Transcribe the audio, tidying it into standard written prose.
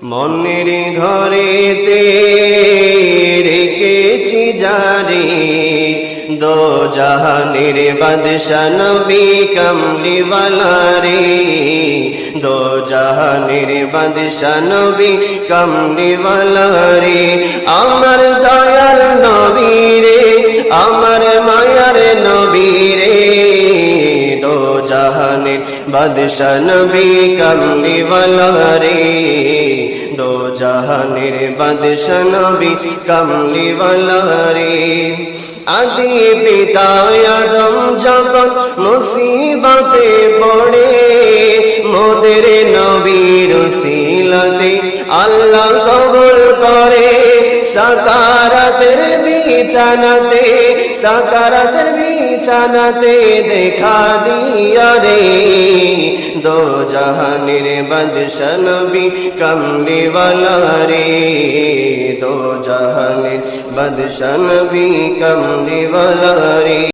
মনের ঘরেতে রেখেছি যারে দো জাহানের বাদশা নবী কামলিওয়ালা রে দো জাহানের বাদশা নবী কামলিওয়ালা রে আমার দয়ার নবী রে আমার মায়ার নবী রে দো জাহানের বাদশা নবী কামলিওয়ালা রে দো জাহানের বাদশা নবী কামলিওয়ালা রে আদি পিতা আদম যখন মুসিবতে পড়ে মোদের নবীর উসিলাতে আল্লাহ কবুল করে সাকারাতের বিছানাতে দেখা দিয়া রে দো জাহানের বাদশা নবী কামলিওয়ালা রে দো জাহানের বাদশা নবী কামলিওয়ালা রে।